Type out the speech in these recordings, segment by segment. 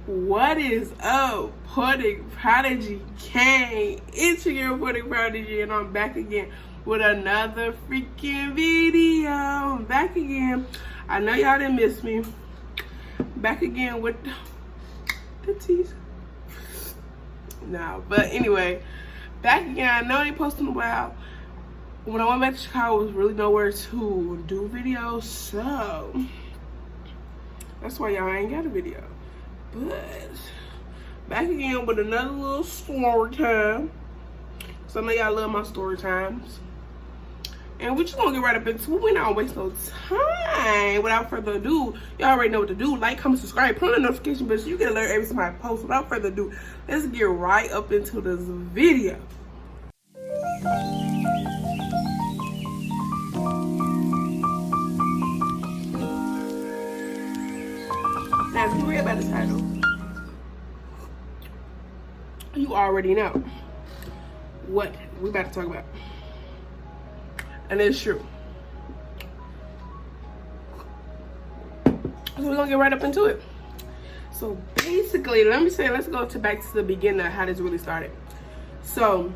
What is up, Pudding Prodigy Gang? It's your Pudding Prodigy, and I'm back again with another freaking video. I'm back again. I know y'all didn't miss me. Back again with the teeth. No, but anyway, back again. I know I ain't posting a while. When I went back to Chicago, there was really nowhere to do videos, so that's why y'all ain't got a video. But back again with another little story time. So I know y'all love my story times. And we just gonna get right up into it. We not gonna waste no time. Without further ado, y'all already know what to do. Like, comment, subscribe, put on the notification bell so you get alert every time I post. Without further ado, let's get right up into this video. Now, if you read about the title, you already know what we about to talk about. And it's true. So we're gonna get right up into it. So basically, let's go back to the beginning of how this really started. So,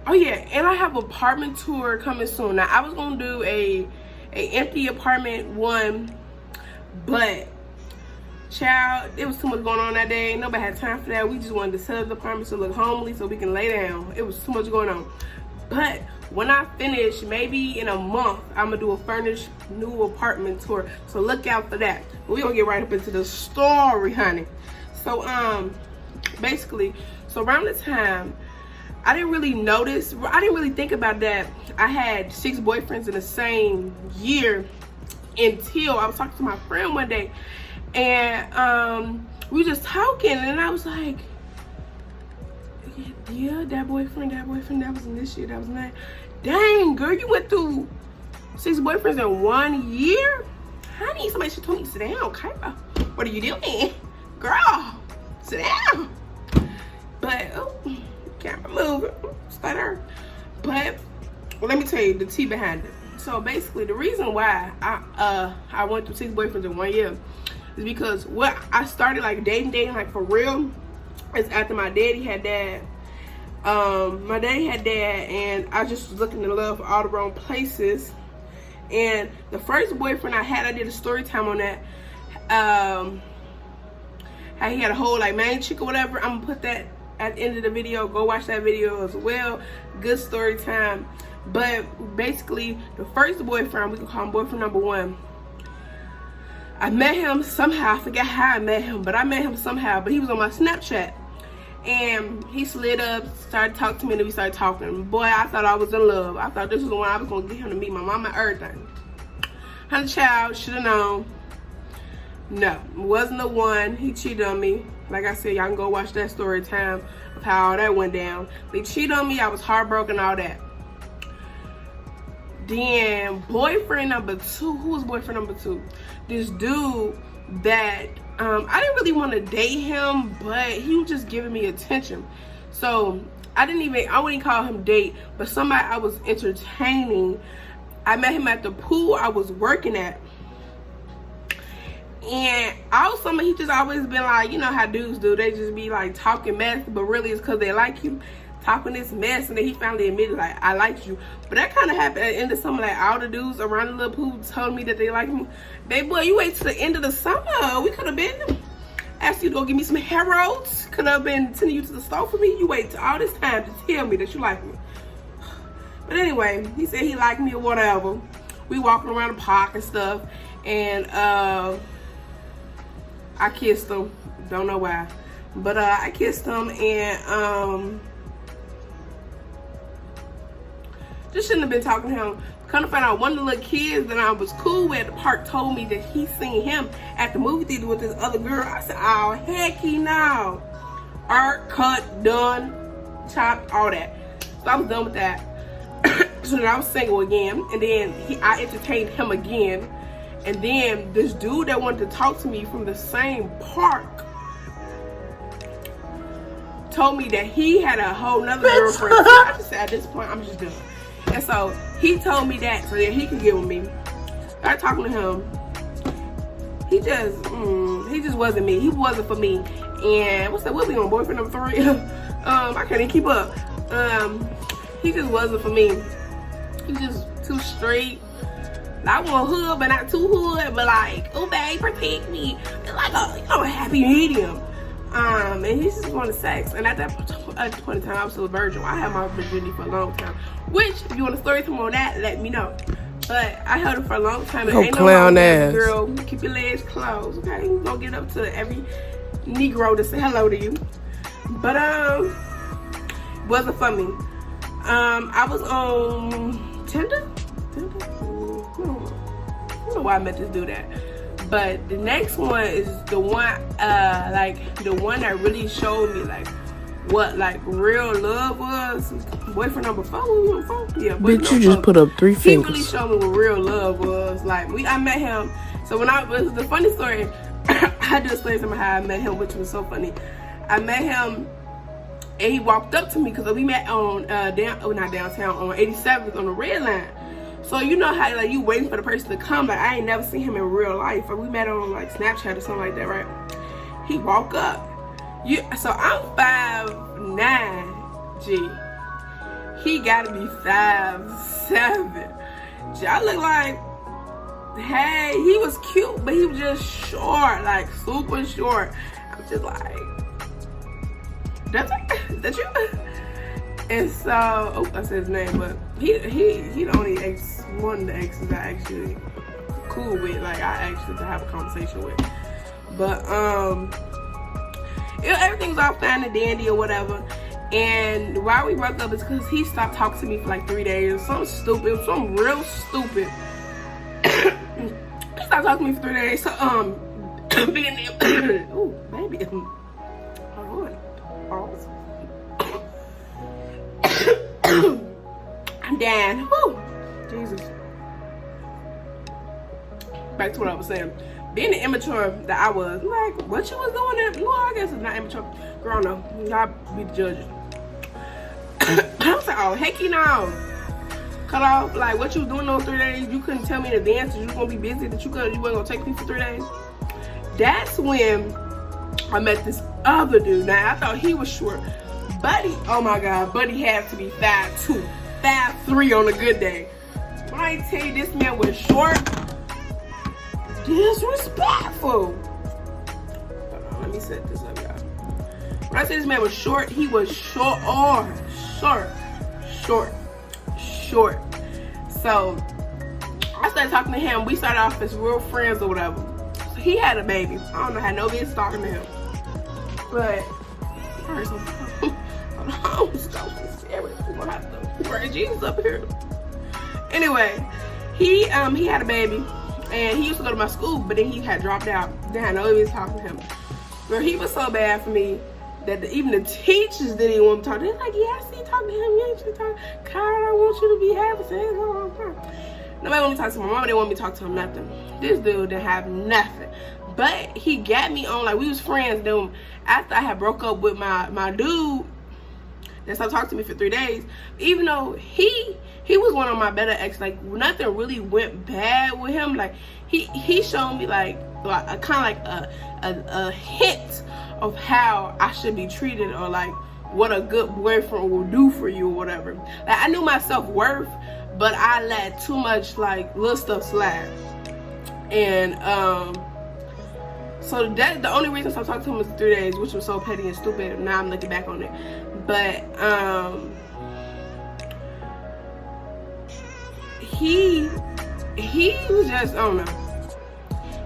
oh yeah, and I have an apartment tour coming soon. Now, I was gonna do a empty apartment one, but child, there was too much going on that day. Nobody had time for that. We just wanted to set up the apartment to look homely so we can lay down. It was too much going on. But when I finish, maybe in a month, I'm gonna do a furnished new apartment tour. So look out for that. We're gonna get right up into the story, honey. So basically, so around the time, I didn't really think about that I had 6 boyfriends in the same year until I was talking to my friend one day, and we were just talking, and I was like, yeah, that boyfriend, that was in this year, that was in that. Dang, girl, you went through 6 boyfriends in 1 year? Honey, somebody should tell me, sit down, Kyra. What are you doing? Girl, sit down. But, oh, camera moving, stutter. But, well, let me tell you the tea behind it. So basically, the reason why I went through 6 boyfriends in 1 year is because what I started like dating like for real is after my daddy had dad. My daddy had dad, and I just was looking to love for all the wrong places. And the first boyfriend I had, I did a story time on that. How he had a whole like main chick or whatever. I'm gonna put that at the end of the video. Go watch that video as well. Good story time. But basically, the first boyfriend, we can call him boyfriend number 1. I met him somehow. I forget how I met him, but I met him somehow. But he was on my Snapchat, and he slid up, started talking to me, and then we started talking. Boy, I thought I was in love. I thought this was the one I was gonna get him to meet my mama and everything. Honey child, should have known. No, it wasn't the one. He cheated on me. Like I said, y'all can go watch that story time of how all that went down. They cheated on me. I was heartbroken, all that. Then boyfriend number 2, who was boyfriend number 2? This dude that I didn't really want to date him, but he was just giving me attention. So I wouldn't call him date, but somebody I was entertaining. I met him at the pool I was working at. And also, he just always been like, you know how dudes do, they just be like talking mess, but really it's because they like you. Talking this mess, and then he finally admitted like, I liked you. But that kind of happened at the end of summer. Like all the dudes around the little pool told me that they liked me. Baby boy, you wait till the end of the summer. We could have been asked you to go give me some hair rolls. Could have been sending you to the store for me. You wait till all this time to tell me that you like me. But anyway, he said he liked me or whatever. We walking around the park and stuff, and I kissed him. Don't know why, but I kissed him, and just shouldn't have been talking to him. Come to find out, one of the little kids that I was cool with at the park told me that he seen him at the movie theater with this other girl. I said, oh, hecky no. Art, cut, done, chopped, all that. So I was done with that. So then I was single again. And then I entertained him again. And then this dude that wanted to talk to me from the same park told me that he had a whole nother girlfriend. So I just said, at this point, I'm just done. And so he told me that so that he could get with me. Started talking to him. He just, just wasn't me. He wasn't for me. And what's that? What we on boyfriend number 3? I can't even keep up. He just wasn't for me. He just too straight. I want hood, but not too hood. But like, oh babe, protect me. It's like a happy medium. And he just wanted sex. And at that point in time, I was still a virgin. I had my virginity for a long time. Which, if you want a story time on that, let me know. But I held it for a long time. And ain't clown no ass. Girl, keep your legs closed, okay? Don't get up to every Negro to say hello to you. But wasn't for me. I was on Tinder. I don't know why I met this dude at. But the next one is the one, the one that really showed me like what like real love was. Boyfriend number 4. Yeah, bitch, you just put up 3 fingers. He really showed me what real love was. Like I met him. So when I was the funny story, I just explained to him how I met him, which was so funny. I met him and he walked up to me because we met on not downtown, on 87th on the red line. So you know how like you waiting for the person to come. Like I ain't never seen him in real life. Or we met on like Snapchat or something like that, right? He walked up. So I'm 5'9", G. He gotta be 5'7". G, I look like, hey, he was cute, but he was just short, like super short. I'm just like, that's you? And so, oh, I said his name, but he the only one of the exes I actually cool with, like I actually to have a conversation with. But everything's all fine and dandy or whatever. And why we broke up is because he stopped talking to me for like 3 days. Something stupid, something real stupid. He stopped talking to me for 3 days. So being there, ooh, baby, hold on, pause. I'm down. Woo, Jesus. Back to what I was saying. Being the immature that I was, like, what you was doing there? Well, I guess it's not immature. Girl, no. Y'all be the judge. I was like, oh, heck you know. Cut off, like, what you was doing those 3 days, you couldn't tell me in advance that you was going to be busy, that you wasn't going to take me for 3 days. That's when I met this other dude. Now, I thought he was short. Buddy, oh my God, Buddy had to be 5'2", 5'3" on a good day. When I tell you this man was short, disrespectful. Hold on, let me set this up, y'all. When I say this man was short, he was short. So I started talking to him. We started off as real friends or whatever. So he had a baby. I don't know how no business talking to him. But we're gonna have to pray Jesus up here. Anyway, he had a baby. And he used to go to my school, but then he had dropped out. Then I know he was talking to him. Girl, he was so bad for me that even the teachers didn't even want me to talk to him. They're like, yeah, I see you talking to him. You ain't talking to him. Kyle, I want you to be happy. Nobody want me to talk to my mama. They want me to talk to him nothing. This dude didn't have nothing. But he got me on, like, we was friends. Then after I had broke up with my dude that stopped talking to me for 3 days, even though he was one of my better ex, like nothing really went bad with him. Like he showed me like a kind of like a hint of how I should be treated, or like what a good boyfriend will do for you or whatever. Like I knew my self-worth, but I let too much like little stuff slide. And so that the only reason I stopped talking to him was 3 days, which was so petty and stupid. Now I'm looking back on it. But he was just, I don't know,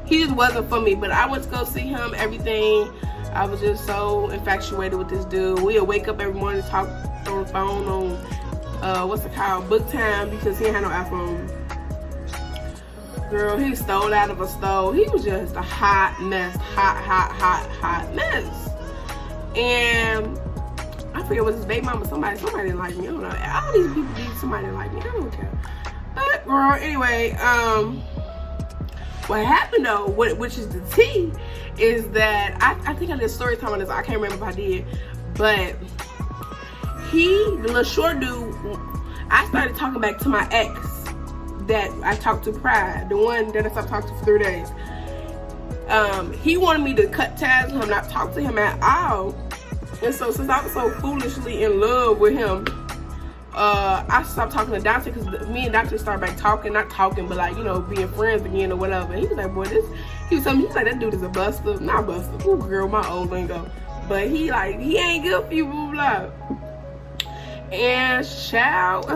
he just wasn't for me. But I went to go see him, everything. I was just so infatuated with this dude. We'd wake up every morning to talk on the phone on what's it called, book time, because he didn't have no iPhone. Girl, he stole out of a stove. He was just a hot mess, hot mess. And I forget, was his baby mama, somebody didn't like me. I don't know. All these people need somebody to like me. I don't care. But girl, anyway, what happened though, which is the tea, is that I think I did story time on this. I can't remember if I did, but the little short dude, I started talking back to my ex that I talked to prior, the one that I stopped talking to for 3 days. he wanted me to cut ties with him, not talk to him at all. And so since I was so foolishly in love with him, I stopped talking to Dante, because me and Dante started back talking, not talking, but like, you know, being friends again or whatever. And he was like, boy, he was telling me, he's like, that dude is a buster. Not buster, ooh girl, my old lingo. But he ain't good for you, blah, blah. And child,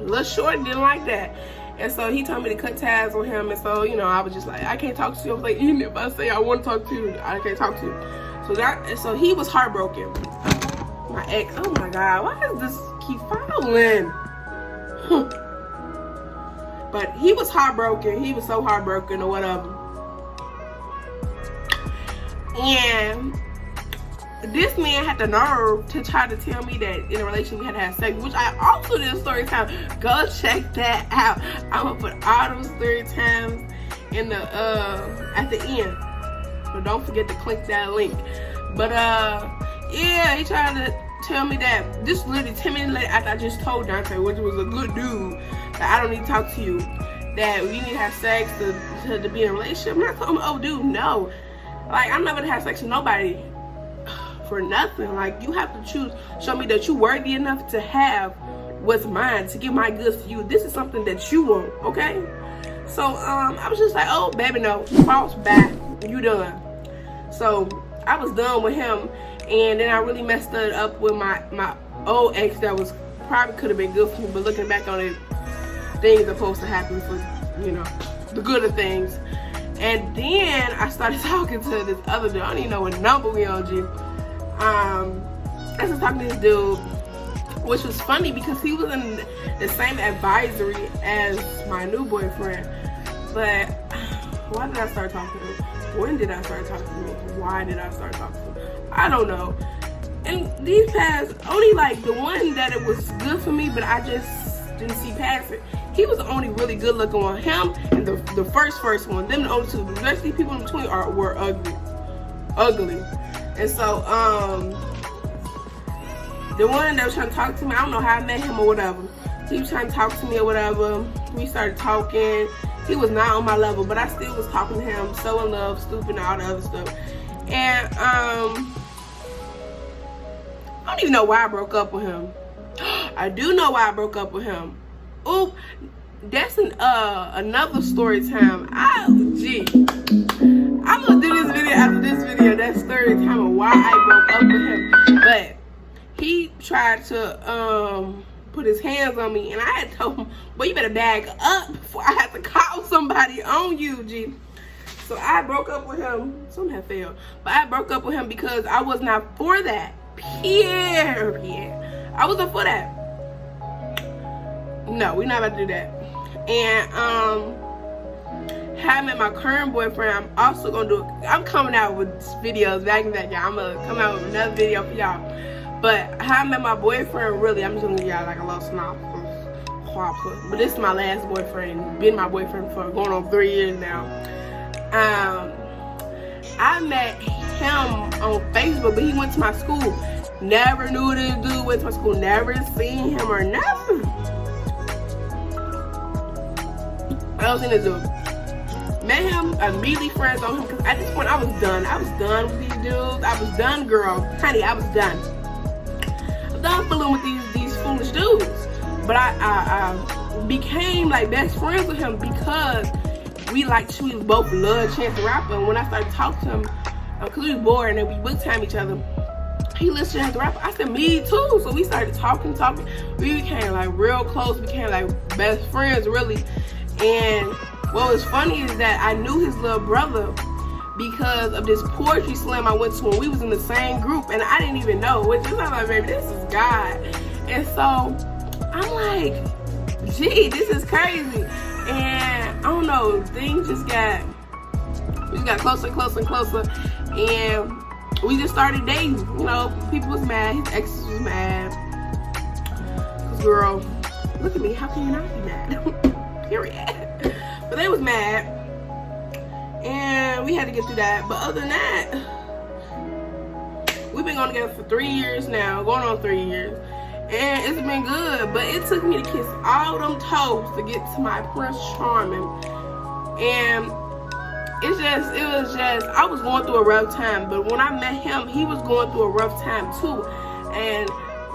little short didn't like that. And so he told me to cut ties with him. And so, you know, I was just like, I can't talk to you. I was like, even if I say I want to talk to you, I can't talk to you. So he was heartbroken. My ex, oh my God, why does this keep following? But he was heartbroken. He was so heartbroken or whatever. And this man had the nerve to try to tell me that in a relationship we had to have sex, which I also did a story time. Go check that out. I'm gonna put all those story times in the at the end. So don't forget to click that link. But yeah, he tried to tell me that this literally 10 minutes later after I just told Dante, which was a good dude, that I don't need to talk to you, that we need to have sex to be in a relationship. I'm not telling him, oh dude, no. Like, I'm not gonna have sex with nobody for nothing. Like, you have to choose, show me that you're worthy enough to have what's mine, to give my goods to you. This is something that you want, okay? So I was just like, oh baby, no, false back, you done. So I was done with him, and then I really messed it up with my old ex that was probably could have been good for me, but looking back on it, things are supposed to happen for, you know, the good of things. And then I started talking to this other dude. I don't even know what number we on, G. I started talking to this dude, which was funny because he was in the same advisory as my new boyfriend. But why did I start talking to him? When did I start talking to him? Why did I start talking to him? I don't know. And these past, only like the one that it was good for me, but I just didn't see past it. He was the only really good looking one. Him and the first one. Them the only two. The rest of these people in between were ugly. And so the one that was trying to talk to me, I don't know how I met him or whatever. He was trying to talk to me or whatever. We started talking. He was not on my level, but I still was talking to him. So in love, stupid, and all the other stuff. And I don't even know why I broke up with him. I do know why I broke up with him. Oop, that's another story time. I'm gonna do this video after this video. That's story time of why I broke up with him. But he tried to put his hands on me, and I had told him, boy, you better bag up before I have to call somebody on you, G. So I broke up with him. Some have failed, but I broke up with him because I was not for that. Period. I wasn't for that. No, we're not about to do that. And having my current boyfriend, I'm also gonna do. I'm coming out with videos back and back, y'all. I'm gonna come out with another video for y'all. But how I met my boyfriend, really, I'm just gonna give y'all like a little snap. But this is my last boyfriend. Been my boyfriend for going on 3 years now. I met him on Facebook, but he went to my school. Never knew this dude went to my school. Never seen him or nothing. I was in this dude. Met him, immediately friends on him, because at this point I was done. I was done with these dudes. I was done, girl. Honey, I was done. I'm done fooling with these foolish dudes. But I became like best friends with him because we both loved Chance the Rapper. And when I started talking to him, because we was bored and then we would time each other, he listened to Chance the Rapper. I said, me too. So we started talking. We became like real close. We became like best friends, really. And what was funny is that I knew his little brother because of this poetry slam I went to when we was in the same group, and I didn't even know, which is I'm like, baby, this is God. And so I'm like, gee, this is crazy. And I don't know, things we just got closer and closer and closer, and we just started dating. You know, people was mad, his exes was mad. Cause girl, look at me, how can you not be mad? Period. But they was mad, and we had to get through that. But other than that, we've been going together for 3 years now, going on 3 years, and it's been good. But it took me to kiss all them toes to get to my Prince Charming. And it was just, I was going through a rough time. But when I met him, he was going through a rough time too. And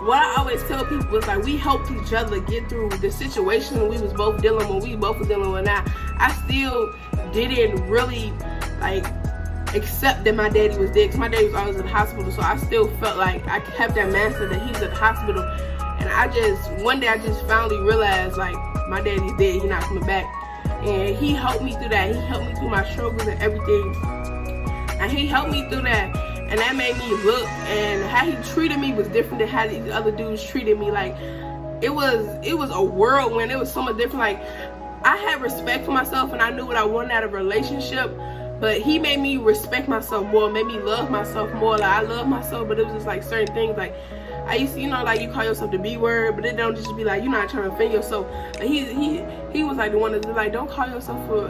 what I always tell people is like, we helped each other get through the situation we was both dealing with. We both were dealing with. Now, I still didn't really like accept that my daddy was dead, because my daddy was always in the hospital. So I still felt like I kept that mindset that he was at the hospital. And one day I just finally realized, like, my daddy's dead, he's not coming back. And he helped me through that. He helped me through my struggles and everything. And he helped me through that. And that made me look, and how he treated me was different than how these other dudes treated me. Like, it was a whirlwind. It was so much different. Like, I had respect for myself, and I knew what I wanted out of a relationship. But he made me respect myself more, made me love myself more. Like, I love myself, but it was just like certain things. Like, I used to, you know, like, you call yourself the B word, but it don't just be like, you're not trying to offend yourself. Like, he was like the one that's like, don't call yourself for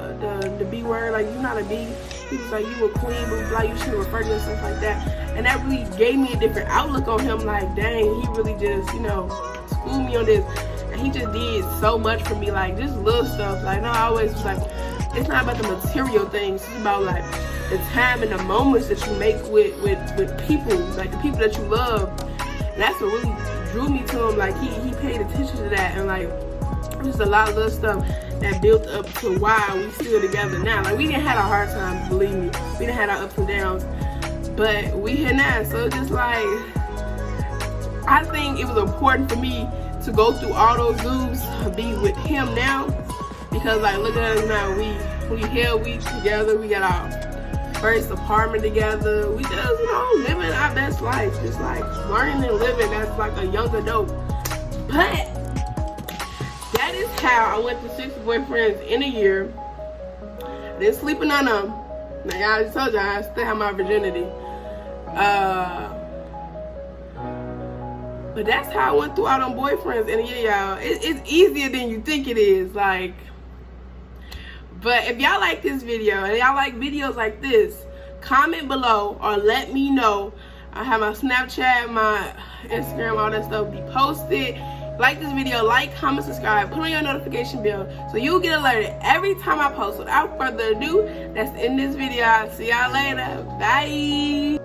the B word. Like, you're not a B. He was like, you a queen, but like, you shouldn't refer to yourself like that. And that really gave me a different outlook on him. Like, dang, he really just, you know, schooled me on this. And he just did so much for me, like, just little stuff. Like, no, I always was like, it's not about the material things. It's about, like, the time and the moments that you make with people, like the people that you love. And that's what really drew me to him. Like, he paid attention to that. And, like, just a lot of little stuff that built up to why we still together now. Like, we didn't have our hard times, believe me. We didn't have our ups and downs. But we here now. So it's just like, I think it was important for me to go through all those dudes, be with him now. Because, like, look at us now. We here, we together. We got our first apartment together. We just, you know, living our best life. Just like learning and living as like a young adult. But that is how I went through 6 boyfriends in a year. I didn't sleep with none of them. Now, I just told you I still have my virginity. But that's how I went through all them boyfriends in a year, y'all. It's easier than you think it is. Like, but if y'all like this video and y'all like videos like this, comment below or let me know. I have my Snapchat, my Instagram, all that stuff be posted. Like this video, like, comment, subscribe, put on your notification bell so you'll get alerted every time I post. Without further ado, that's in this video. I'll see y'all later. Bye.